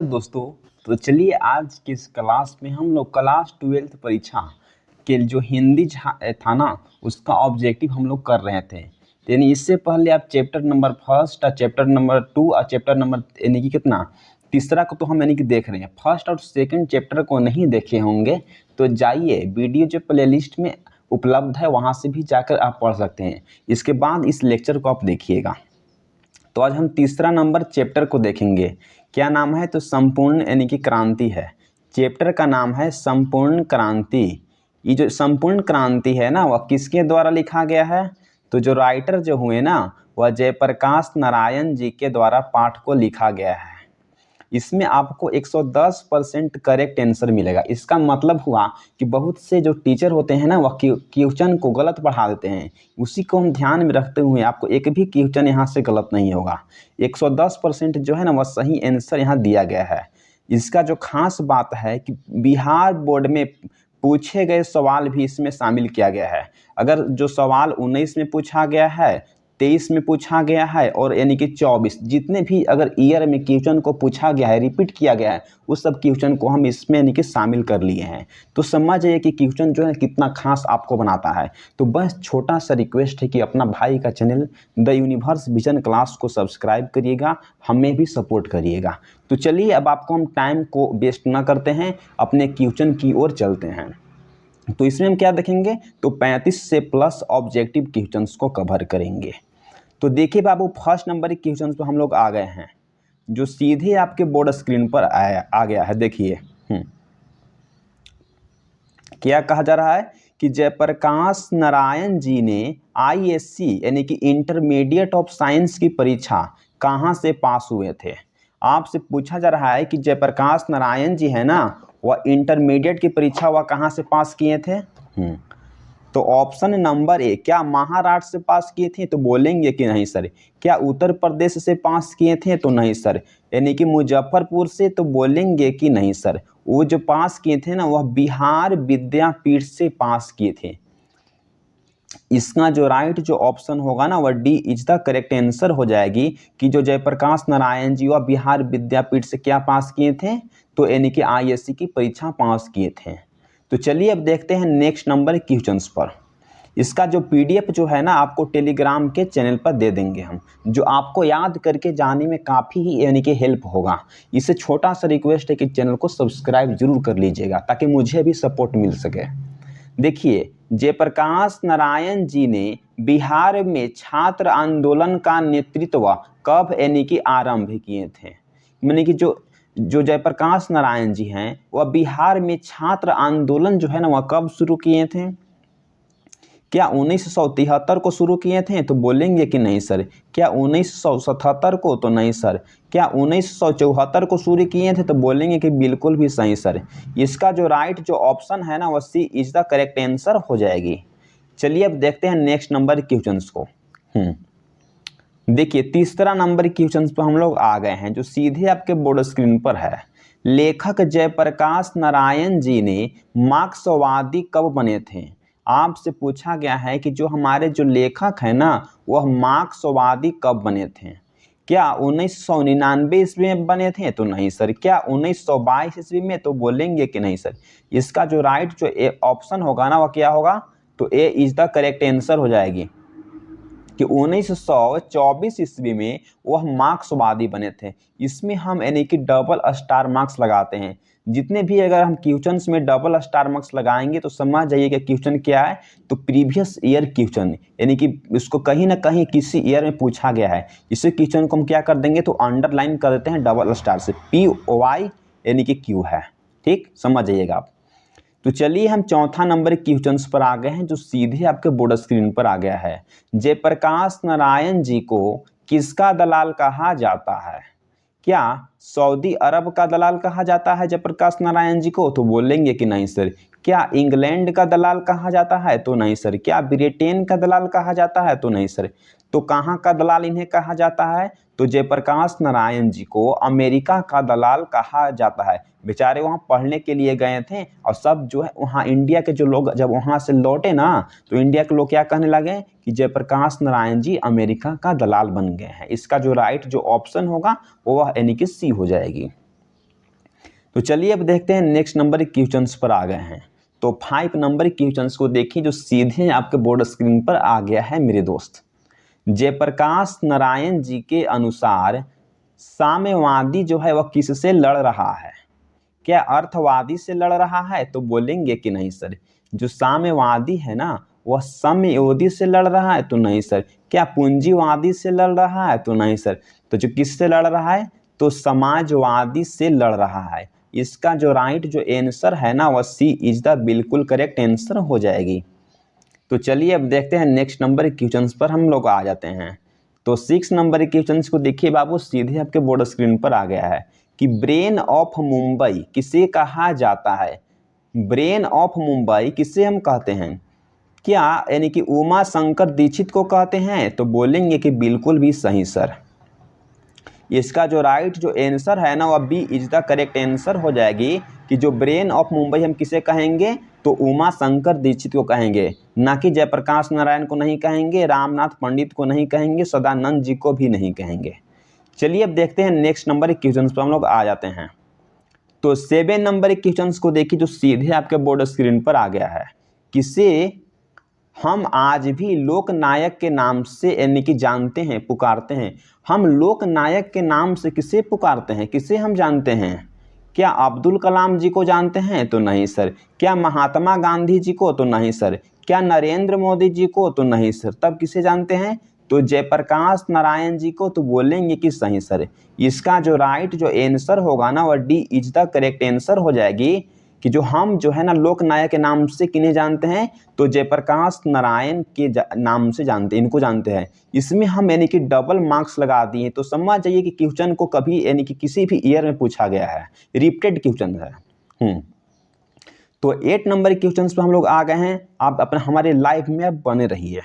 दोस्तों, तो चलिए आज की इस क्लास में हम लोग क्लास 12th परीक्षा के जो हिंदी था ना, उसका ऑब्जेक्टिव हम लोग कर रहे थे। यानी इससे पहले आप चैप्टर नंबर फर्स्ट और चैप्टर नंबर 2 और चैप्टर नंबर यानी कि कितना तीसरा को तो हम यानी कि देख रहे हैं। फर्स्ट और सेकंड चैप्टर को नहीं देखे होंगे तो जाइए वीडियो जो प्लेलिस्ट में उपलब्ध है वहाँ से भी जाकर आप पढ़ सकते हैं। इसके बाद इस लेक्चर को आप देखिएगा। तो आज हम तीसरा नंबर चैप्टर को देखेंगे। क्या नाम है? तो संपूर्ण यानी कि क्रांति है। चैप्टर का नाम है संपूर्ण क्रांति। ये जो संपूर्ण क्रांति है ना, वह किसके द्वारा लिखा गया है? तो जो राइटर जो हुए ना, वह जयप्रकाश नारायण जी के द्वारा पाठ को लिखा गया है। इसमें आपको 110% करेक्ट आंसर मिलेगा। इसका मतलब हुआ कि बहुत से जो टीचर होते हैं ना, वह क्वेश्चन को गलत पढ़ा देते हैं। उसी को हम ध्यान में रखते हुए आपको एक भी क्वेश्चन यहाँ से गलत नहीं होगा। 110% जो है ना, वह सही आंसर यहाँ दिया गया है। इसका जो खास बात है कि बिहार बोर्ड में पूछे गए सवाल भी इसमें शामिल किया गया है। अगर जो सवाल 19 में पूछा गया है, 23 में पूछा गया है और यानी कि 24 जितने भी अगर ईयर में क्वेश्चन को पूछा गया है, रिपीट किया गया है, उस सब क्वेश्चन को हम इसमें यानी कि शामिल कर लिए हैं। तो समझ जाइए कि क्वेश्चन जो है कितना खास आपको बनाता है। तो बस छोटा सा रिक्वेस्ट है कि अपना भाई का channel the universe vision class को सब्सक्राइब करिएगा, हमें भी सपोर्ट करिएगा। तो चलिए अब आपको हम टाइम को वेस्ट ना करते हैं, अपने क्वेश्चन की ओर चलते हैं। तो इसमें हम क्या देखेंगे? तो 35 से प्लस ऑब्जेक्टिव क्वेश्चंस को कवर करेंगे। तो देखिए बाबू, फर्स्ट नंबर के क्वेश्चन पे हम लोग आ गए हैं, जो सीधे आपके बोर्ड स्क्रीन पर आ गया है। देखिए क्या कहा जा रहा है कि जयप्रकाश नारायण जी ने ISC यानी कि इंटरमीडिएट ऑफ साइंस की परीक्षा कहाँ से पास हुए थे। आपसे पूछा जा रहा है कि जयप्रकाश नारायण जी है ना, वह इंटरमीडिएट की परीक्षा वह कहाँ से पास किए थे। तो ऑप्शन नंबर ए, क्या महाराष्ट्र से पास किए थे? तो बोलेंगे कि नहीं सर। क्या उत्तर प्रदेश से पास किए थे? तो नहीं सर। यानी कि मुजफ्फरपुर से? तो बोलेंगे कि नहीं सर। वो जो पास किए थे ना, वह बिहार विद्यापीठ से पास किए थे। इसका जो राइट जो ऑप्शन होगा ना, वह D is the correct answer हो जाएगी कि जो जयप्रकाश नारायण जी वह बिहार विद्यापीठ से क्या पास किए थे? तो यानी कि ISC की परीक्षा पास किए थे। तो चलिए अब देखते हैं नेक्स्ट नंबर क्वेश्चंस पर। इसका जो PDF जो है ना, आपको टेलीग्राम के चैनल पर दे देंगे हम, जो आपको याद करके जाने में काफ़ी ही यानी कि हेल्प होगा। इससे छोटा सा रिक्वेस्ट है कि चैनल को सब्सक्राइब जरूर कर लीजिएगा ताकि मुझे भी सपोर्ट मिल सके। देखिए, जयप्रकाश नारायण जी ने बिहार में छात्र आंदोलन का नेतृत्व कब यानी कि आरंभ किए थे। यानी कि जो जो जयप्रकाश नारायण जी हैं, वह बिहार में छात्र आंदोलन जो है ना, वह कब शुरू किए थे? क्या 1973 को शुरू किए थे? तो बोलेंगे कि नहीं सर। क्या 1977 को? तो नहीं सर। क्या 1974 को शुरू किए थे? तो बोलेंगे कि बिल्कुल भी सही सर। इसका जो राइट जो ऑप्शन है ना, वह सी इज द करेक्ट आंसर हो जाएगी। चलिए अब देखते हैं नेक्स्ट नंबर क्वेश्चंस को। देखिए, तीसरा नंबर क्वेश्चंस पर हम लोग आ गए हैं, जो सीधे आपके बोर्ड स्क्रीन पर है। लेखक जयप्रकाश नारायण जी ने मार्क्सवादी कब बने थे? आपसे पूछा गया है कि जो हमारे जो लेखक है ना, वह मार्क्सवादी कब बने थे। क्या 1999 ईस्वी में बने थे? तो नहीं सर। क्या 1922 ईस्वी में? तो बोलेंगे कि नहीं सर। इसका जो राइट जो ऑप्शन होगा ना, वह क्या होगा? तो ए इज द करेक्ट आंसर हो जाएगी कि 1924 ईस्वी में वह मार्क्सवादी बने थे। इसमें हम यानी कि डबल स्टार मार्क्स लगाते हैं। जितने भी अगर हम क्वेश्चंस में डबल स्टार मार्क्स लगाएंगे तो समझ जाइए कि क्वेश्चन क्या है। तो प्रीवियस ईयर क्वेश्चन, यानी कि इसको कहीं ना कहीं किसी ईयर में पूछा गया है। इसी क्वेश्चन को हम क्या कर देंगे? तो अंडरलाइन कर देते हैं डबल स्टार से। PY यानी कि Q है। ठीक, समझ जाइएगा आप। तो चलिए हम चौथा नंबर क्वेश्चंस पर आ गए हैं, जो सीधे आपके बोर्ड स्क्रीन पर आ गया है। जयप्रकाश नारायण जी को किसका दलाल कहा जाता है? क्या सऊदी अरब का दलाल कहा जाता है जयप्रकाश नारायण जी को? तो बोलेंगे कि नहीं सर। क्या इंग्लैंड का दलाल कहा जाता है? तो नहीं सर। क्या ब्रिटेन का दलाल कहा जाता है? तो नहीं सर। तो कहाँ का दलाल इन्हें कहा जाता है? तो जयप्रकाश नारायण जी को अमेरिका का दलाल कहा जाता है। बेचारे वहाँ पढ़ने के लिए गए थे और सब जो है वहाँ इंडिया के जो लोग जब वहाँ से लौटे ना, तो इंडिया के लोग क्या कहने लगे कि जयप्रकाश नारायण जी अमेरिका का दलाल बन गए हैं। इसका जो राइट जो ऑप्शन होगा वो यानी कि सी हो जाएगी। तो चलिए अब देखते हैं नेक्स्ट नंबर के क्वेश्चंस पर आ गए हैं। तो 5 नंबर के क्वेश्चंस को देखिए जो सीधे आपके बोर्ड स्क्रीन पर आ गया है मेरे दोस्त। जयप्रकाश नारायण जी के अनुसार साम्यवादी जो है वह किससे लड़ रहा है? क्या अर्थवादी से लड़ रहा है? तो बोलेंगे कि नहीं सर। जो साम्यवादी है ना वह साम्यवादी से लड़ रहा है? तो नहीं सर। क्या पूंजीवादी से लड़ रहा है? तो नहीं सर। तो जो किससे लड़ रहा है? तो समाजवादी से लड़ रहा है। इसका जो राइट जो आंसर है ना वह सी इज द बिल्कुल करेक्ट आंसर हो जाएगी। तो चलिए अब देखते हैं नेक्स्ट नंबर के क्वेश्चंस पर हम लोग आ जाते हैं। तो 6 नंबर के क्वेश्चंस को देखिए बाबू, सीधे आपके बोर्ड स्क्रीन पर आ गया है कि ब्रेन ऑफ मुंबई किसे कहा जाता है? ब्रेन ऑफ मुंबई किसे हम कहते हैं? क्या यानी कि उमा शंकर दीक्षित को कहते हैं? तो बोलेंगे कि बिल्कुल भी सही सर। इसका जो राइट जो आंसर है ना वह B is the correct answer हो जाएगी कि जो ब्रेन ऑफ मुंबई हम किसे कहेंगे? तो उमा शंकर दीक्षित को कहेंगे, ना कि जयप्रकाश नारायण को नहीं कहेंगे, रामनाथ पंडित को नहीं कहेंगे, सदानंद जी को भी नहीं कहेंगे। चलिए अब देखते हैं नेक्स्ट नंबर के क्वेश्चन पर हम लोग आ जाते हैं। तो 7 नंबर के क्वेश्चन को देखिए जो सीधे आपके बोर्ड स्क्रीन पर आ गया है। किसे हम आज भी लोकनायक के नाम से यानी कि जानते हैं, पुकारते हैं? हम लोकनायक के नाम से किसे पुकारते हैं, किसे हम जानते हैं? क्या अब्दुल कलाम जी को जानते हैं? तो नहीं सर। क्या महात्मा गांधी जी को? तो नहीं सर। क्या नरेंद्र मोदी जी को? तो नहीं सर। तब किसे जानते हैं? तो जयप्रकाश नारायण जी को। तो बोलेंगे कि सही सर। इसका जो राइट जो आंसर होगा ना वह D is the correct answer हो जाएगी कि जो हम जो है ना लोकनायक के नाम से किन्हें जानते हैं? तो जयप्रकाश नारायण के नाम से जानते हैं, इनको जानते हैं। इसमें हम यानी कि डबल मार्क्स लगा दिए, तो समझ जाइए कि क्वेश्चन को कभी यानी कि किसी भी ईयर में पूछा गया है, रिपीटेड क्वेश्चन है। तो 8 नंबर के क्वेश्चन पे हम लोग आ गए हैं। आप अपने हमारे लाइव में अब बने रहिए।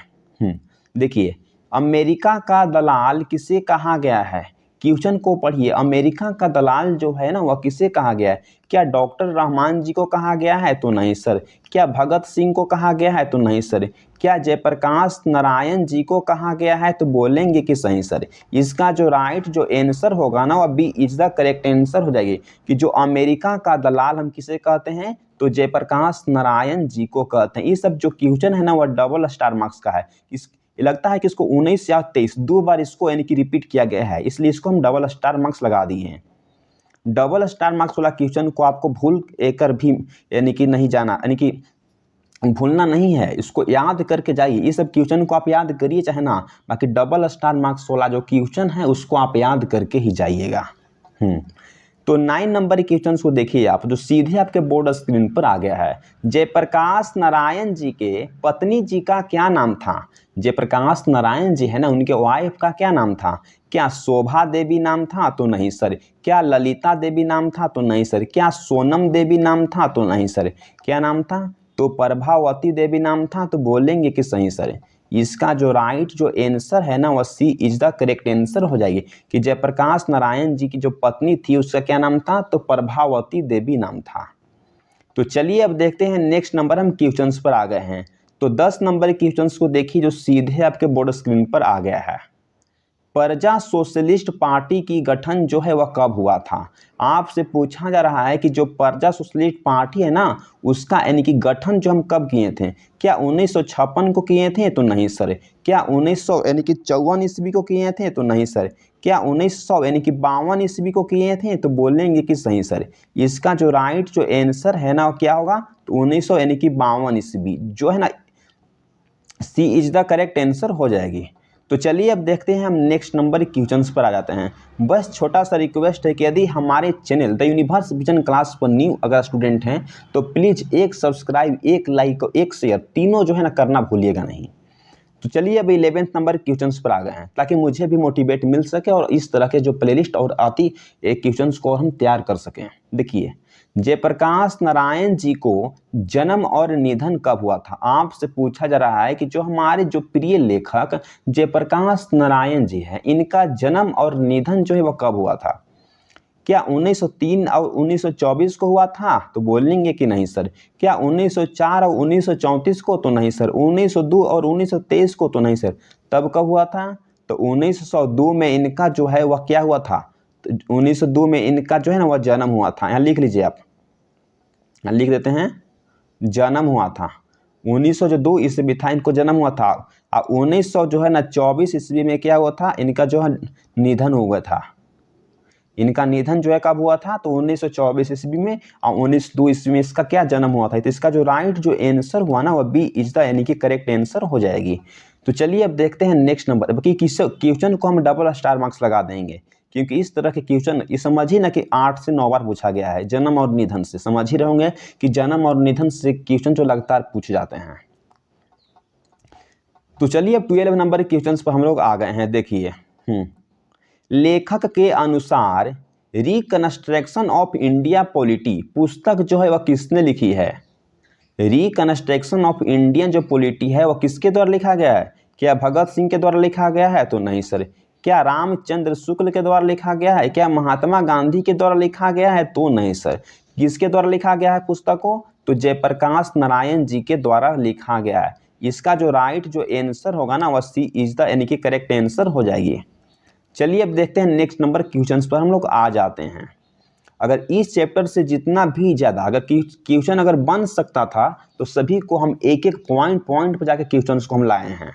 देखिए, अमेरिका का दलाल किसे कहा गया है? क्वेश्चन को पढ़िए। अमेरिका का दलाल जो है ना वह किसे कहा गया है? क्या डॉक्टर रहमान जी को कहा गया है? तो नहीं सर। क्या भगत सिंह को कहा गया है? तो नहीं सर। क्या जयप्रकाश नारायण जी को कहा गया है? तो बोलेंगे कि सही सर। इसका जो राइट जो आंसर होगा ना वह B is the correct answer हो जाएगी कि जो अमेरिका का दलाल हम किसे कहते हैं? तो जयप्रकाश नारायण जी को कहते हैं। ये सब जो क्वेश्चन है ना वह डबल स्टार मार्क्स का है। ये लगता है कि इसको 19 या 23 दो बार इसको यानी कि रिपीट किया गया है, इसलिए इसको हम डबल स्टार मार्क्स लगा दिए हैं। डबल स्टार मार्क्स वाला क्वेश्चन को आपको भूल कर भी यानी कि नहीं जाना, यानी कि भूलना नहीं है, इसको याद करके जाइए। ये सब क्वेश्चन को आप याद करिए चाहे ना, बाकी डबल स्टार मार्क्स वाला जो क्वेश्चन है उसको आप याद करके ही जाइएगा। तो 9 नंबर के क्वेश्चन को देखिए आप, जो सीधे आपके बोर्ड स्क्रीन पर आ गया है। जयप्रकाश नारायण जी के पत्नी जी का क्या नाम था? जयप्रकाश नारायण जी है ना, उनके वाइफ का क्या नाम था? क्या शोभा देवी नाम था? तो नहीं सर। क्या ललिता देवी नाम था? तो नहीं सर। क्या सोनम देवी नाम था? तो नहीं सर। क्या नाम था? तो प्रभावती देवी नाम था। तो बोलेंगे कि सही सर। इसका जो राइट जो आंसर है ना वह सी इज द करेक्ट आंसर हो जाएगी कि जयप्रकाश नारायण जी की जो पत्नी थी उसका क्या नाम था? तो प्रभावती देवी नाम था। तो चलिए अब देखते हैं नेक्स्ट नंबर, हम क्वेश्चंस पर आ गए हैं। तो 10 नंबर के क्वेश्चंस को देखिए जो सीधे आपके बोर्ड स्क्रीन पर आ गया है। प्रजा सोशलिस्ट पार्टी की गठन जो है वह कब हुआ था? आपसे पूछा जा रहा है कि जो प्रजा सोशलिस्ट पार्टी है ना उसका यानी कि गठन जो हम कब किए थे? क्या 1956 को किए थे? तो नहीं सर। क्या 1900 यानी कि 54 ईस्वी को किए थे? तो नहीं सर। क्या 1900 यानी कि 52 ईस्वी को किए थे? तो बोलेंगे कि सही सर। इसका जो राइट जो आंसर है ना क्या होगा? तो 1900 यानी कि 52 ईस्वी जो है ना, सी इज द करेक्ट आंसर हो जाएगी। तो चलिए अब देखते हैं हम नेक्स्ट नंबर क्वेश्चंस पर आ जाते हैं। बस छोटा सा रिक्वेस्ट है कि यदि हमारे channel the universe vision class पर न्यू अगर स्टूडेंट हैं तो प्लीज़ एक सब्सक्राइब, एक लाइक और एक शेयर तीनों जो है ना करना भूलिएगा नहीं। तो चलिए अब 11th नंबर क्वेश्चंस पर आ गए हैं ताकि मुझे भी मोटिवेट मिल सके और इस तरह के जो प्लेलिस्ट और आती क्वेश्चंस को हम तैयार कर सकें। देखिए, जयप्रकाश नारायण जी को जन्म और निधन कब हुआ था? आपसे पूछा जा रहा है कि जो हमारे जो प्रिय लेखक जयप्रकाश नारायण जी हैं इनका जन्म और निधन जो है वह कब हुआ था? क्या 1903 और 1924 को हुआ था? तो बोलेंगे कि नहीं सर। क्या 1904 और 1934 को? तो नहीं सर। 1902 और 1923 को? तो नहीं सर। तब कब हुआ था? तो 1902 में इनका जो है वह क्या हुआ था? 1902 में इनका जो है ना वह जन्म हुआ था। यहाँ लिख लीजिए आप, यहाँ लिख देते हैं जन्म हुआ था। 1902 ईस्वी था इनको जन्म हुआ था, और 1900 जो है ना 24 ईस्वी में क्या हुआ था, इनका जो है निधन हो गया था। इनका निधन जो है कब हुआ था, तो 1924 ईस्वी में, और 1902 ईस्वी में इसका क्या जन्म हुआ था। तो इसका जो राइट जो आंसर हुआ ना वह बी इज द यानी कि करेक्ट आंसर हो जाएगी। तो चलिए अब देखते हैं नेक्स्ट नंबर। अब किस क्वेश्चन को हम डबल स्टार मार्क्स लगा देंगे, क्योंकि इस तरह के क्वेश्चन ये समझ ही ना कि 8 से 9 बार पूछा गया है जन्म और निधन से। समझ ही रहोगे कि जन्म और निधन से क्वेश्चन जो लगातार पूछे जाते हैं। तो चलिए अब 12 नंबर क्वेश्चन पर हम लोग आ गए हैं। देखिए लेखक के अनुसार रिकंस्ट्रक्शन ऑफ इंडिया पॉलिटी पुस्तक जो है वह किसने लिखी है। रिकंस्ट्रक्शन ऑफ इंडियन जो पॉलिटी है वह किसके द्वारा लिखा गया है। क्या भगत सिंह के द्वारा लिखा गया है, तो नहीं सर। क्या रामचंद्र शुक्ल के द्वारा लिखा गया है। क्या महात्मा गांधी के द्वारा लिखा गया है, तो नहीं सर। किसके द्वारा लिखा गया है पुस्तक को, तो जयप्रकाश नारायण जी के द्वारा लिखा गया है। इसका जो राइट जो आंसर होगा ना वह सी इज द यानी कि करेक्ट आंसर हो जाएगी। चलिए अब देखते हैं नेक्स्ट नंबर क्वेश्चंस पर हम लोग आ जाते हैं। अगर इस चैप्टर से जितना भी ज़्यादा अगर क्वेश्चन अगर बन सकता था तो सभी को हम एक एक पॉइंट पर जाकर क्वेश्चंस को हम लाए हैं।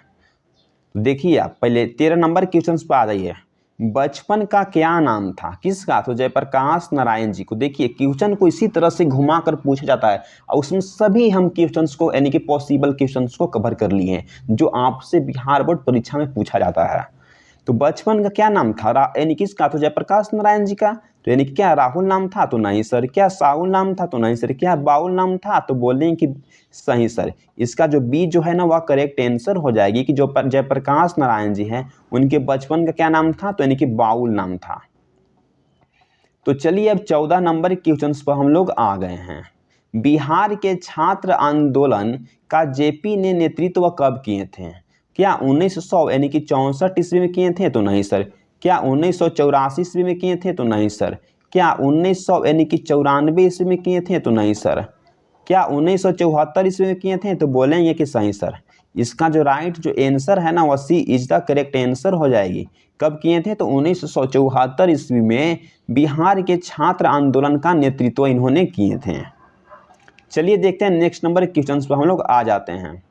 देखिए आप पहले 13 नंबर क्वेश्चंस पर आ जाइए। बचपन का क्या नाम था, किसका, तो जयप्रकाश नारायण जी को। देखिए क्वेश्चन को इसी तरह से घुमा कर पूछा जाता है, और उसमें सभी हम क्वेश्चंस को यानी कि पॉसिबल क्वेश्चंस को कवर कर लिए हैं जो आपसे बिहार बोर्ड परीक्षा में पूछा जाता है। तो बचपन का क्या नाम था, यानी किसका, तो जयप्रकाश नारायण जी का। तो यानी क्या राहुल नाम था, तो नहीं सर। क्या साहुल नाम था, तो नहीं सर। क्या बाउल नाम था, तो बोलेंगे कि सही सर। इसका जो बी जो है ना वह करेक्ट आंसर हो जाएगी कि जो जयप्रकाश नारायण जी हैं उनके बचपन का क्या नाम था, तो यानी कि बाउल नाम था। तो चलिए अब 14 नंबर क्वेश्चन पर हम लोग आ गए हैं। बिहार के छात्र आंदोलन का जेपी ने नेतृत्व कब किए थे। क्या 1900 यानी कि 64 ईस्वी में किए थे, तो नहीं सर। क्या 1984 ईस्वी में किए थे, तो नहीं सर। क्या 1900 यानी कि 94 ईस्वी में किए थे, तो नहीं सर। क्या 1974 ईस्वी में किए थे, तो बोलेंगे कि सही सर। इसका जो राइट जो आंसर है ना वह सी इज द करेक्ट आंसर हो जाएगी। कब किए थे, तो 1974 ईस्वी में बिहार के छात्र आंदोलन का नेतृत्व इन्होंने किए थे। चलिए देखते हैं नेक्स्ट नंबर क्वेश्चन पर हम लोग आ जाते हैं।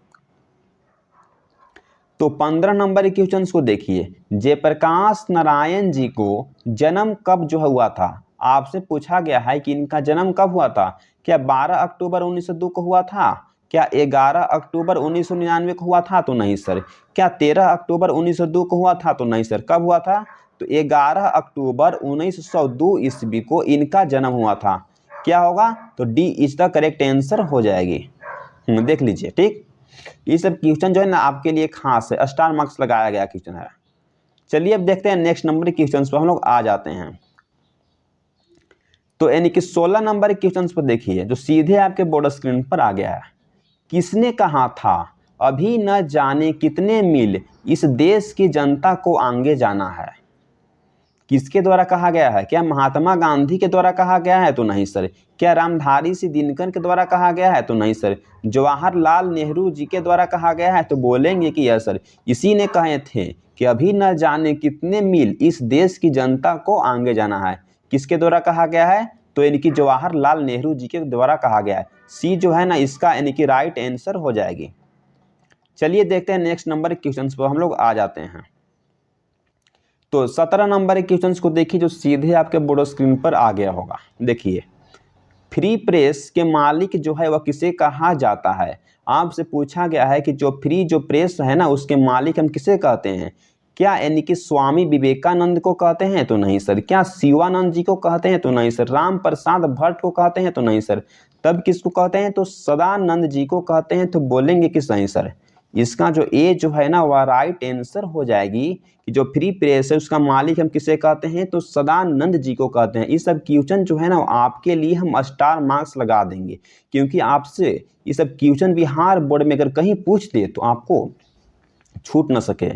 तो 15 नंबर क्वेश्चन को देखिए। जयप्रकाश नारायण जी को जन्म कब जो हुआ था। आपसे पूछा गया है कि इनका जन्म कब हुआ था। क्या 12 अक्टूबर 1902 को हुआ था। क्या 11 अक्टूबर 1999 को हुआ था, तो नहीं सर। क्या 13 अक्टूबर 1902 को हुआ था, तो नहीं सर। कब हुआ था, तो 11 अक्टूबर 1902 ईस्वी को इनका जन्म हुआ था। क्या होगा, तो D is the correct answer हो जाएगी। देख लीजिए ठीक। ये सब क्वेश्चन जो है ना आपके लिए खास है, स्टार मार्क्स लगाया गया क्वेश्चन है। चलिए अब देखते हैं नेक्स्ट नंबर के क्वेश्चन पर हम लोग आ जाते हैं। तो यानी कि 16 नंबर क्वेश्चन पर देखिए जो सीधे आपके बोर्ड स्क्रीन पर आ गया है। किसने कहा था अभी न जाने कितने मील इस देश की जनता को आगे जाना है। किसके द्वारा कहा गया है। क्या महात्मा गांधी के द्वारा कहा गया है, तो नहीं सर। क्या रामधारी सिंह दिनकर के द्वारा कहा गया है, तो नहीं सर। जवाहरलाल नेहरू जी के द्वारा कहा गया है, तो बोलेंगे कि यस सर। इसी ने कहे थे कि अभी न जाने कितने मील इस देश की जनता को आगे जाना है। किसके द्वारा कहा गया है, तो यानी कि जवाहरलाल नेहरू जी के द्वारा कहा गया है। सी जो है ना इसका यानी कि राइट आंसर हो जाएगी। चलिए देखते हैं नेक्स्ट नंबर क्वेश्चन पर हम लोग आ जाते हैं। तो 17 नंबर के क्वेश्चंस को देखिए जो सीधे आपके बोर्ड स्क्रीन पर आ गया होगा। देखिए फ्री प्रेस के मालिक जो है वह किसे कहा जाता है। आपसे पूछा गया है कि जो फ्री जो प्रेस है ना उसके मालिक हम किसे कहते हैं। क्या यानी कि स्वामी विवेकानंद को कहते हैं, तो नहीं सर। क्या शिवानंद जी को कहते हैं, तो नहीं सर। राम प्रसाद भट्ट को कहते हैं, तो नहीं सर। तब किसको कहते हैं, तो सदानंद जी को कहते हैं, तो बोलेंगे कि सही सर। इसका जो ए जो है ना वह राइट आंसर हो जाएगी कि जो फ्री प्रेस है उसका मालिक हम किसे कहते हैं, तो सदानंद जी को कहते हैं। ये सब क्वेश्चन जो है ना आपके लिए हम स्टार मार्क्स लगा देंगे, क्योंकि आपसे ये सब क्वेश्चन बिहार बोर्ड में अगर कहीं पूछ दे तो आपको छूट न सके।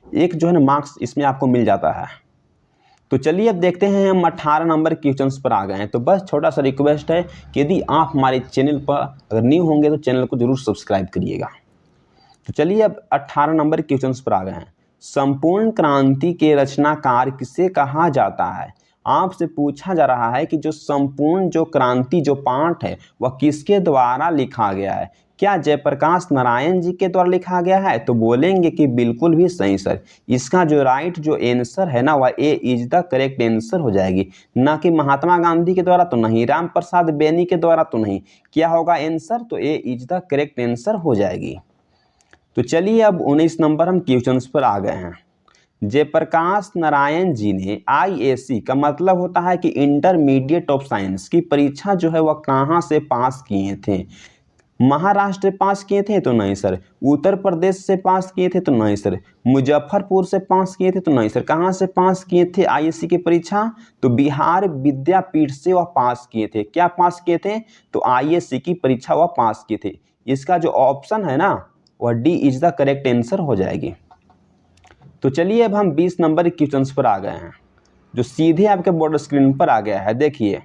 एक जो है ना मार्क्स इसमें आपको मिल जाता है। तो चलिए अब देखते हैं हम 18 नंबर क्वेश्चंस पर आ गए हैं। तो बस छोटा सा रिक्वेस्ट है कि यदि आप हमारे चैनल पर अगर न्यू होंगे तो चैनल को जरूर सब्सक्राइब करिएगा। तो चलिए अब 18 नंबर क्वेश्चंस पर आ गए हैं। संपूर्ण क्रांति के रचनाकार किसे कहा जाता है। आपसे पूछा जा रहा है कि जो संपूर्ण जो क्रांति जो पाठ है वह किसके द्वारा लिखा गया है। क्या जयप्रकाश नारायण जी के द्वारा लिखा गया है? तो बोलेंगे कि बिल्कुल भी सही सर। इसका जो राइट जो आंसर है ना वह ए इज द करेक्ट आंसर हो जाएगी, ना कि महात्मा गांधी के द्वारा तो नहीं, राम प्रसाद बेनी के द्वारा तो नहीं। क्या होगा आंसर? तो ए इज द करेक्ट आंसर हो जाएगी। तो चलिए अब 19 नंबर हम क्वेश्चंस पर आ गए हैं। जयप्रकाश नारायण जी ने IAC का मतलब होता है कि इंटरमीडिएट ऑफ साइंस की परीक्षा जो है वह कहाँ से पास किए थे? महाराष्ट्र से पास किए थे? तो नहीं सर। उत्तर प्रदेश से पास किए थे? तो नहीं सर। मुजफ्फरपुर से पास किए थे? तो नहीं सर। कहाँ से पास किए थे IAC की परीक्षा? तो बिहार विद्यापीठ से वह पास किए थे। क्या पास किए थे? तो IAC की परीक्षा वह पास किए थे। इसका जो ऑप्शन है ना वह D is the correct answer हो जाएगी। तो चलिए अब हम 20 नंबर क्वेश्चन पर आ गए हैं, जो सीधे आपके बोर्ड स्क्रीन पर आ गया है। देखिए,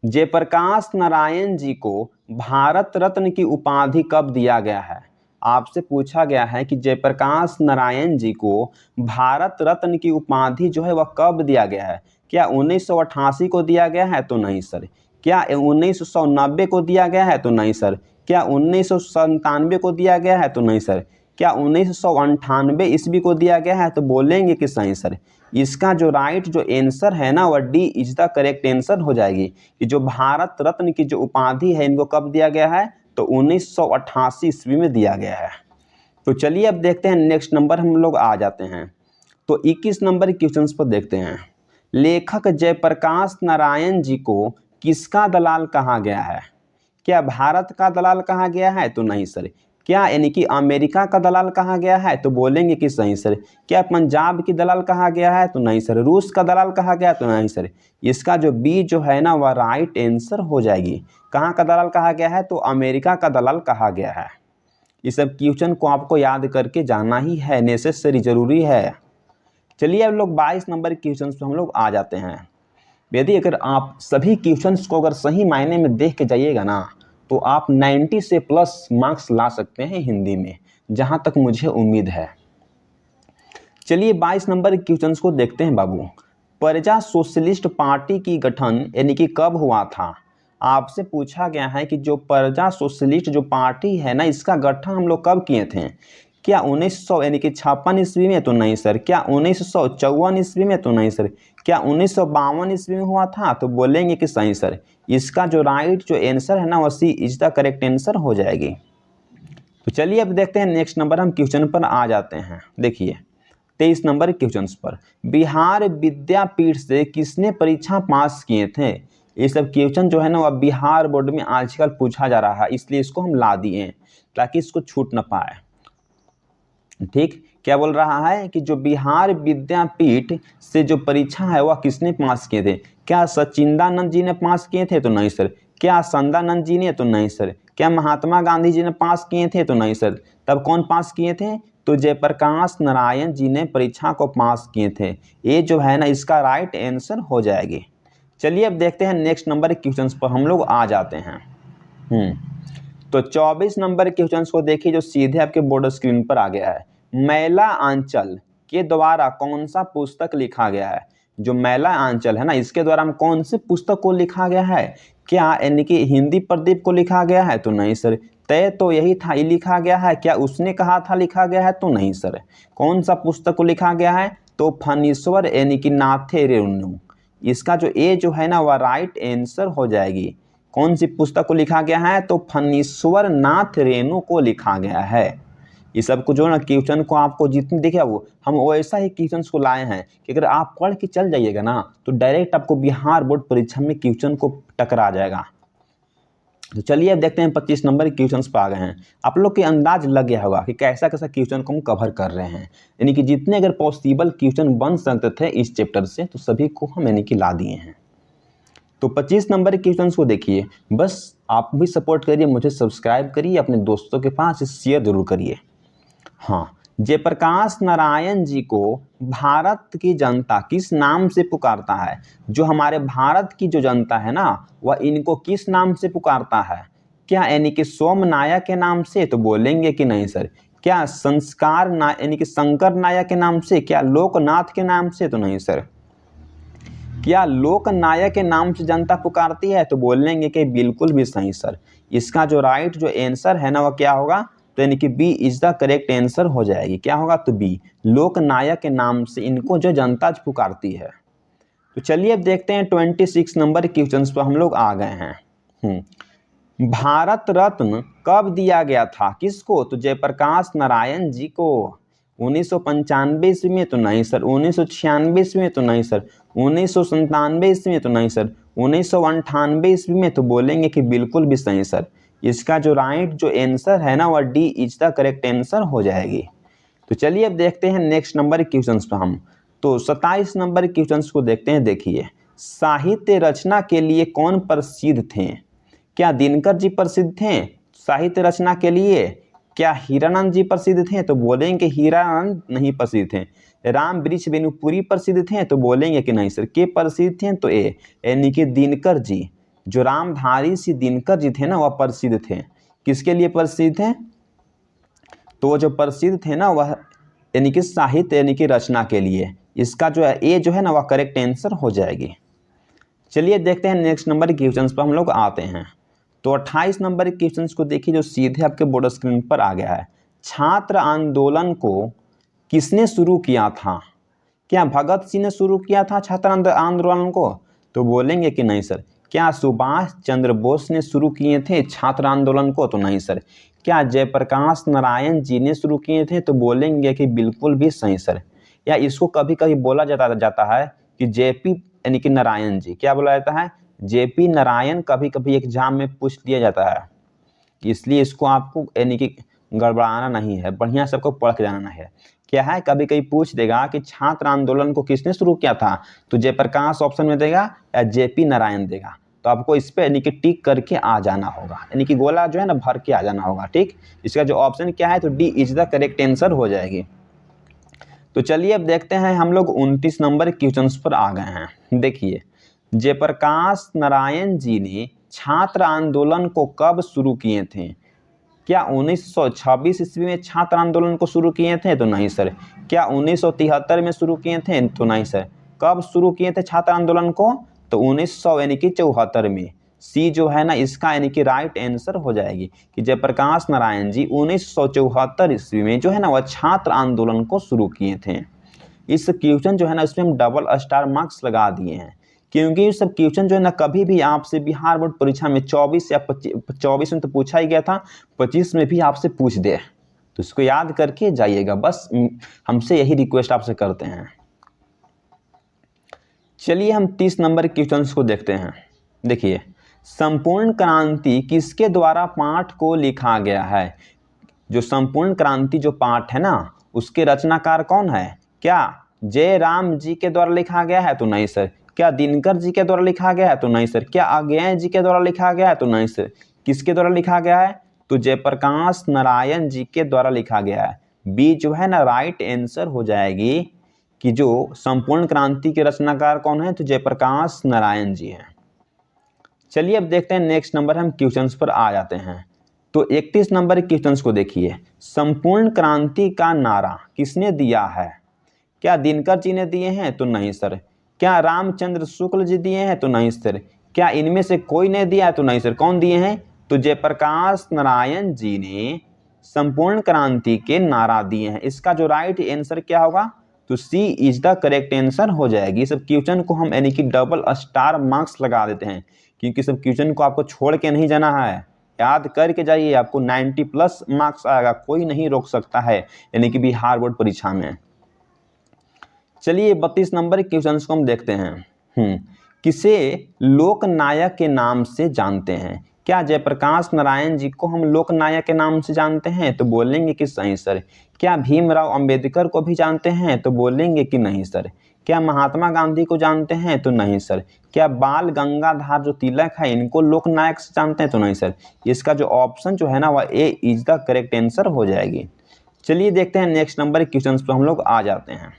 जयप्रकाश नारायण जी को भारत रत्न की उपाधि कब दिया गया है? आपसे पूछा गया है कि जयप्रकाश नारायण जी को भारत रत्न की उपाधि जो है वह कब दिया गया है? क्या 1988 को दिया गया है? तो नहीं सर। क्या 1990 को दिया गया है? तो नहीं सर। क्या 1997 को दिया गया है? तो नहीं सर। क्या 1998 ईस्वी को दिया गया है? तो बोलेंगे कि सही सर। इसका जो राइट जो आंसर है ना वह D is the correct answer हो जाएगी कि जो भारत रत्न की जो उपाधि है इनको कब दिया गया है? तो 1988 ईस्वी में दिया गया है। तो चलिए अब देखते हैं नेक्स्ट नंबर हम लोग आ जाते हैं। तो 21 नंबर क्वेश्चंस पर देखते हैं। लेखक जयप्रकाश नारायण जी को किसका दलाल कहा गया है? क्या भारत का दलाल कहा गया है? तो नहीं सर। क्या यानी कि अमेरिका का दलाल कहा गया है? तो बोलेंगे कि सही सर। क्या पंजाब की दलाल कहा गया है? तो नहीं सर। रूस का दलाल कहा गया? तो नहीं सर। इसका जो बी जो है ना वह राइट आंसर हो जाएगी। कहाँ का दलाल कहा गया है? तो अमेरिका का दलाल कहा गया है। इस सब क्वेश्चन को आपको याद करके जाना ही है, नेसेसरी जरूरी है। चलिए अब लोग 22 नंबर क्वेश्चन पर हम लोग आ जाते हैं। यदि अगर आप सभी क्वेश्चंस को अगर सही मायने में देख के जाइएगा ना तो आप 90 से प्लस मार्क्स ला सकते हैं हिंदी में, जहां तक मुझे उम्मीद है। चलिए 22 नंबर क्वेश्चंस को देखते हैं बाबू। प्रजा सोशलिस्ट पार्टी की गठन यानी कि कब हुआ था? आपसे पूछा गया है कि जो प्रजा सोशलिस्ट जो पार्टी है ना इसका गठन हम लोग कब किए थे? क्या 1900 यानी कि 56 ईस्वी में? तो नहीं सर। क्या 1954 ईस्वी में? तो नहीं सर। क्या 1952 ईस्वी में हुआ था? तो बोलेंगे कि सही सर। इसका जो राइट जो आंसर है ना वो सी इज द करेक्ट आंसर हो जाएगी। तो चलिए अब देखते हैं नेक्स्ट नंबर हम क्वेश्चन पर आ जाते हैं। देखिए 23 नंबर क्वेश्चन पर, बिहार विद्यापीठ से किसने परीक्षा पास किए थे? ये सब क्वेश्चन जो है ना वह बिहार बोर्ड में आजकल पूछा जा रहा है, इसलिए इसको हम ला दिए हैं ताकि इसको छूट ना पाए। ठीक, क्या बोल रहा है कि जो बिहार विद्यापीठ से जो परीक्षा है वह किसने पास किए थे? क्या सचिंदानंद जी ने पास किए थे? तो नहीं सर। क्या संदानंद जी ने? तो नहीं सर। क्या महात्मा गांधी जी ने पास किए थे? तो नहीं सर। तब कौन पास किए थे? तो जयप्रकाश नारायण जी ने परीक्षा को पास किए थे। ये जो है ना इसका राइट आंसर हो जाएगी। चलिए अब देखते हैं नेक्स्ट नंबर क्वेश्चंस पर हम लोग आ जाते हैं। तो 24 नंबर क्वेश्चंस को देखिए जो सीधे आपके बोर्ड स्क्रीन पर आ गया है। मैला आंचल के द्वारा कौन सा पुस्तक लिखा गया है? जो मैला आंचल है ना इसके द्वारा हम कौन से पुस्तक को लिखा गया है? क्या यानी कि हिंदी प्रदीप को लिखा गया है? तो नहीं सर। तय तो यही था ये लिखा गया है। क्या उसने कहा था लिखा गया है? तो नहीं सर। कौन सा पुस्तक को लिखा गया है? तो फणीश्वर यानी कि नाथे रेणु। इसका जो ए जो है ना वह राइट आंसर हो जाएगी। कौन सी पुस्तक को लिखा गया है? तो फणीश्वर नाथ रेणु को लिखा गया है। ये सब को जो ना क्वेश्चन को आपको जितने दिखे वो हम वैसा ही क्वेश्चन को लाए हैं कि अगर आप पढ़ के चल जाइएगा ना तो डायरेक्ट आपको बिहार बोर्ड परीक्षा में क्वेश्चन को टकरा जाएगा। तो चलिए अब देखते हैं 25 नंबर क्वेश्चन पर आ गए हैं। आप लोग के अंदाज लग गया होगा कि कैसा कैसा क्वेश्चन को हम कवर कर रहे हैं, यानी कि जितने अगर पॉसिबल क्वेश्चन बन सकते थे इस चैप्टर से तो सभी को हम यानी कि ला दिए हैं। तो 25 नंबर क्वेश्चन को देखिए, बस आप भी सपोर्ट करिए, मुझे सब्सक्राइब करिए, अपने दोस्तों के पास शेयर जरूर करिए। हाँ, जयप्रकाश नारायण जी को भारत की जनता किस नाम से पुकारता है? जो हमारे भारत की जो जनता है ना वह इनको किस नाम से पुकारता है? क्या यानी कि सोमनाया के नाम से? तो बोलेंगे कि नहीं सर। क्या संस्कार यानी कि शंकर नाया के नाम से? क्या लोकनाथ के नाम से? तो नहीं सर। क्या लोकनायक के नाम से जनता पुकारती है? तो बोलेंगे कि बिल्कुल भी सही सर। इसका जो राइट जो आंसर है ना वह क्या होगा? तो यानी कि B is the correct answer हो जाएगी। क्या होगा? तो बी, लोकनायक के नाम से इनको जो जनता पुकारती है। तो चलिए अब देखते हैं 26 नंबर क्वेश्चन पर हम लोग आ गए हैं। भारत रत्न कब दिया गया था? किसको? तो जयप्रकाश नारायण जी को। 1995 ईस्वी में? तो नहीं सर। 1996 ईस्वी में? तो नहीं सर। 1997 ईस्वी में? तो नहीं सर। 1998 ईस्वी में? तो बोलेंगे कि बिल्कुल भी सही सर। इसका जो राइट जो आंसर है ना वह D is the correct answer हो जाएगी। तो चलिए अब देखते हैं नेक्स्ट नंबर क्वेश्चन पर हम। तो 27 नंबर क्वेश्चन को देखते हैं। देखिए, साहित्य रचना के लिए कौन प्रसिद्ध थे? क्या दिनकर जी प्रसिद्ध थे साहित्य रचना के लिए? क्या हीरानंद जी प्रसिद्ध थे? तो बोलेंगे हीरानंद नहीं प्रसिद्ध थे। राम वृक्ष बेनुपुरी प्रसिद्ध थे? तो बोलेंगे कि नहीं सर। के प्रसिद्ध थे? तो ए यानी कि दिनकर जी, जो रामधारी सिंह दिनकर जी थे ना वह प्रसिद्ध थे। किसके लिए प्रसिद्ध थे? तो वो जो प्रसिद्ध थे ना वह यानी कि साहित्य यानी कि रचना के लिए। इसका जो है ए जो है ना वह करेक्ट आंसर हो जाएगी। चलिए देखते हैं नेक्स्ट नंबर क्वेश्चन पर हम लोग आते हैं। तो 28 नंबर क्वेश्चन को देखिए जो सीधे आपके बोर्ड स्क्रीन पर आ गया है। छात्र आंदोलन को किसने शुरू किया था? क्या भगत सिंह ने शुरू किया था छात्र आंदोलन को? तो बोलेंगे कि नहीं सर। क्या सुभाष चंद्र बोस ने शुरू किए थे छात्र आंदोलन को? तो नहीं सर। क्या जयप्रकाश नारायण जी ने शुरू किए थे? तो बोलेंगे कि बिल्कुल भी सही सर। या इसको कभी कभी बोला जाता है कि जेपी यानी कि नारायण जी। क्या बोला जाता है? जेपी नारायण। कभी कभी एग्जाम में पूछ लिया जाता है, इसलिए इसको आपको यानी कि गड़बड़ाना नहीं है, बढ़िया सबको पढ़ के जाना है। क्या है, कभी कभी पूछ देगा कि छात्र आंदोलन को किसने शुरू किया था? तो जयप्रकाश ऑप्शन में देगा या जेपी नारायण देगा। तो आपको इस पे यानी कि टिक करके आ जाना होगा, यानी कि गोला जो है ना भर के आ जाना होगा। ठीक, इसका जो ऑप्शन क्या है? तो D is the correct answer हो जाएगी। तो चलिए अब देखते हैं हम लोग 29 नंबर क्वेश्चन पर आ गए हैं। देखिए, जयप्रकाश नारायण जी ने छात्र आंदोलन को कब शुरू किए थे? क्या 1926 ईस्वी में छात्र आंदोलन को शुरू किए थे? तो नहीं सर। क्या 1973 में शुरू किए थे? तो नहीं सर। कब शुरू किए थे छात्र आंदोलन को? तो 1900 यानी कि 74 में। सी जो है ना इसका यानी कि राइट आंसर हो जाएगी कि जयप्रकाश नारायण जी 1974 ईस्वी में जो है ना वह छात्र आंदोलन को शुरू किए थे। इस क्वेश्चन जो है ना इसमें हम डबल स्टार मार्क्स लगा दिए हैं, क्योंकि ये सब क्वेश्चन जो है ना कभी भी आपसे बिहार बोर्ड परीक्षा में 24 या 24 में तो पूछा ही गया था, 25 में भी आपसे पूछ दे, तो इसको याद करके जाइएगा। बस हमसे यही रिक्वेस्ट आपसे करते हैं। चलिए हम 30 नंबर क्वेश्चन को देखते हैं। देखिए, संपूर्ण क्रांति किसके द्वारा पाठ को लिखा गया है? जो संपूर्ण क्रांति जो पाठ है ना उसके रचनाकार कौन है? क्या जय राम जी के द्वारा लिखा गया है? तो नहीं सर। क्या दिनकर जी के द्वारा लिखा गया है? तो नहीं सर। क्या अज्ञेय जी के द्वारा लिखा गया है? तो नहीं सर। किसके द्वारा लिखा गया है? तो जयप्रकाश नारायण जी के द्वारा लिखा गया है। बी जो है ना राइट आंसर हो जाएगी कि जो संपूर्ण क्रांति के रचनाकार कौन है? तो जयप्रकाश नारायण जी हैं। चलिए अब देखते हैं नेक्स्ट नंबर हम क्वेश्चंस पर आ जाते हैं। तो 31 नंबर क्वेश्चंस को देखिए, संपूर्ण क्रांति का नारा किसने दिया है? क्या दिनकर जी ने दिए हैं? तो नहीं सर। क्या रामचंद्र शुक्ल जी दिए हैं? तो नहीं सर। क्या इनमें से कोई ने दिया है? तो नहीं सर। कौन दिए हैं? तो जयप्रकाश नारायण जी ने संपूर्ण क्रांति के नारा दिए हैं। इसका जो राइट आंसर क्या होगा? तो सी इज द करेक्ट आंसर हो जाएगी। सब क्वेश्चन को हम यानी कि डबल स्टार मार्क्स लगा देते हैं, क्योंकि सब क्वेश्चन को आपको छोड़ के नहीं जाना है, याद करके जाइए। आपको 90+ मार्क्स आएगा, कोई नहीं रोक सकता है यानी कि बिहार बोर्ड परीक्षा में। चलिए 32 नंबर क्वेश्चन को हम देखते हैं। किसे लोकनायक के नाम से जानते हैं? क्या जयप्रकाश नारायण जी को हम लोकनायक के नाम से जानते हैं? तो बोलेंगे कि सही सर। क्या भीमराव अंबेडकर को भी जानते हैं? तो बोलेंगे कि नहीं सर। क्या महात्मा गांधी को जानते हैं? तो नहीं सर। क्या बाल गंगाधर जो तिलक है इनको लोकनायक से जानते हैं? तो नहीं सर। इसका जो ऑप्शन जो है ना वह ए इज द करेक्ट आंसर हो जाएगी। चलिए देखते हैं नेक्स्ट नंबर क्वेश्चन पर हम लोग आ जाते हैं।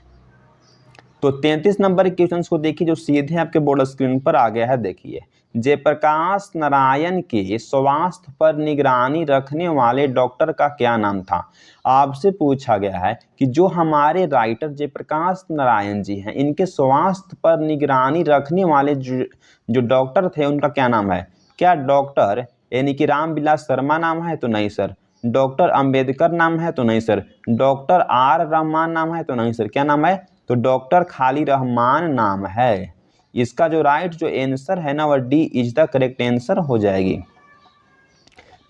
तो तो 33 नंबर के क्वेश्चन को देखिए जो सीधे आपके बोर्ड स्क्रीन पर आ गया है। देखिए, जयप्रकाश नारायण के स्वास्थ्य पर निगरानी रखने वाले डॉक्टर का क्या नाम था। आपसे पूछा गया है कि जो हमारे राइटर जयप्रकाश नारायण जी हैं, इनके स्वास्थ्य पर निगरानी रखने वाले जो डॉक्टर थे उनका क्या नाम है। क्या डॉक्टर यानी कि रामविलास शर्मा नाम है? तो नहीं सर। डॉक्टर अंबेडकर नाम है? तो नहीं सर। डॉक्टर आर रहमान नाम है? तो नहीं सर। क्या नाम है? तो डॉक्टर खाली रहमान नाम है। इसका जो राइट जो आंसर है ना वह D is the correct answer हो जाएगी।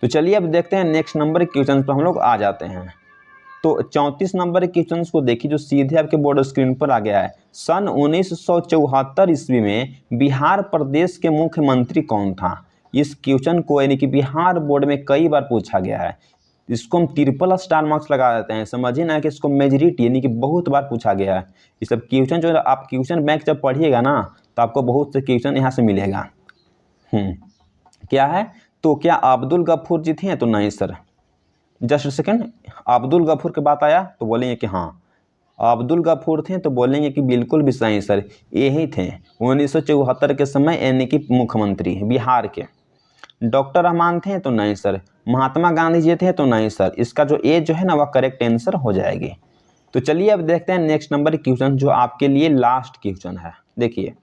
तो चलिए अब देखते हैं नेक्स्ट नंबर के क्वेश्चन पर हम लोग आ जाते हैं। तो 34 नंबर के क्वेश्चन को देखिए जो सीधे आपके बोर्ड स्क्रीन पर आ गया है। सन 1974 ईस्वी में बिहार प्रदेश के मुख्यमंत्री कौन था। इस क्वेश्चन को यानी कि बिहार बोर्ड में कई बार पूछा गया है। इसको हम ट्रिपल स्टार मार्क्स लगा देते हैं। समझिए ना कि इसको मेजोरिटी यानी कि बहुत बार पूछा गया है। ये सब क्वेश्चन जो आप क्वेश्चन बैंक जब पढ़िएगा ना तो आपको बहुत से क्वेश्चन यहाँ से मिलेगा। क्या है? तो क्या अब्दुल गफूर जी थे? तो नहीं sir. Just second, Abdul Gafoor की बात आया तो बोलेंगे कि हाँ अब्दुल गफूर थे, तो बोलेंगे कि बिल्कुल भी सही सर, यही थे 1974 के समय यानी कि मुख्यमंत्री बिहार के। डॉक्टर रहमान थे? तो नहीं सर। महात्मा गांधी जी थे? तो नहीं सर। इसका जो ए जो है ना वह करेक्ट आंसर हो जाएगी। तो चलिए अब देखते हैं नेक्स्ट नंबर क्वेश्चन जो आपके लिए लास्ट क्वेश्चन है। देखिए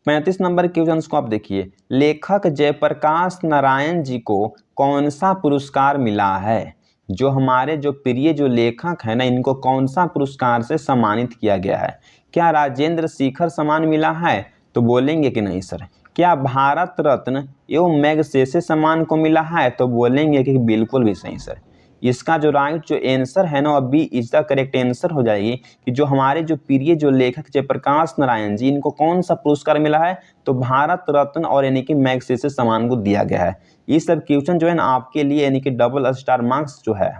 35 नंबर क्वेश्चन को आप देखिए, लेखक जयप्रकाश नारायण जी को कौन सा पुरस्कार मिला है। जो हमारे जो प्रिय जो लेखक है ना इनको कौन सा पुरस्कार से सम्मानित किया गया है। क्या राजेंद्र शेखर सम्मान मिला है? तो बोलेंगे कि नहीं सर। क्या भारत रत्न एवं मैगसेसे सम्मान को मिला है? तो बोलेंगे कि बिल्कुल भी सही सर। इसका जो राइट जो आंसर है ना वह B is the correct answer हो जाएगी कि जो हमारे जो प्रिय जो लेखक जयप्रकाश नारायण जी इनको कौन सा पुरस्कार मिला है। तो भारत रत्न और यानी कि मैगसेसे सम्मान को दिया गया है। ये सब क्वेश्चन जो है ना आपके लिए यानी कि डबल स्टार मार्क्स जो है,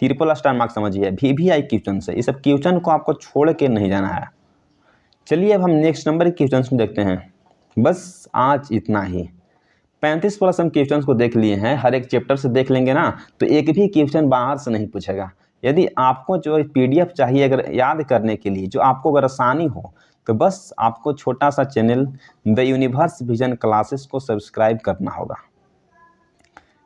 ट्रिपल स्टार मार्क्स समझिए, VVI क्वेश्चन से। इस सब क्वेश्चन को आपको छोड़ के नहीं जाना है। चलिए अब हम नेक्स्ट नंबर के क्वेश्चन को देखते हैं। बस आज इतना ही। 35 प्लस हम क्वेश्चन को देख लिए हैं। हर एक चैप्टर से देख लेंगे ना तो एक भी क्वेश्चन बाहर से नहीं पूछेगा। यदि आपको जो PDF चाहिए अगर याद करने के लिए, जो आपको अगर आसानी हो, तो बस आपको छोटा सा channel the universe vision classes को सब्सक्राइब करना होगा।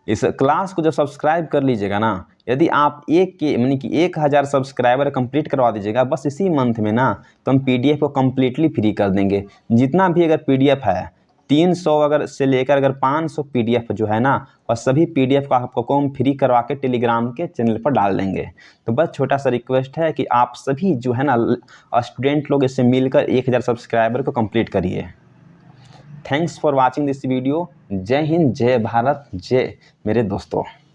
इस क्लास को जब सब्सक्राइब कर लीजिएगा ना, यदि आप यानी कि 1000 सब्सक्राइबर कंप्लीट करवा दीजिएगा बस इसी मंथ में ना, तो हम PDF को कम्प्लीटली फ्री कर देंगे। जितना भी अगर PDF है 300 अगर से लेकर अगर 500 PDF जो है ना, और सभी PDF का आपको हम फ्री करवा के टेलीग्राम के चैनल पर डाल देंगे। तो बस छोटा सा रिक्वेस्ट है कि आप सभी जो है ना स्टूडेंट लोग इससे मिलकर 1000 सब्सक्राइबर को कंप्लीट करिए। Thanks for watching this video. जय हिंद, जय भारत, जय मेरे दोस्तों।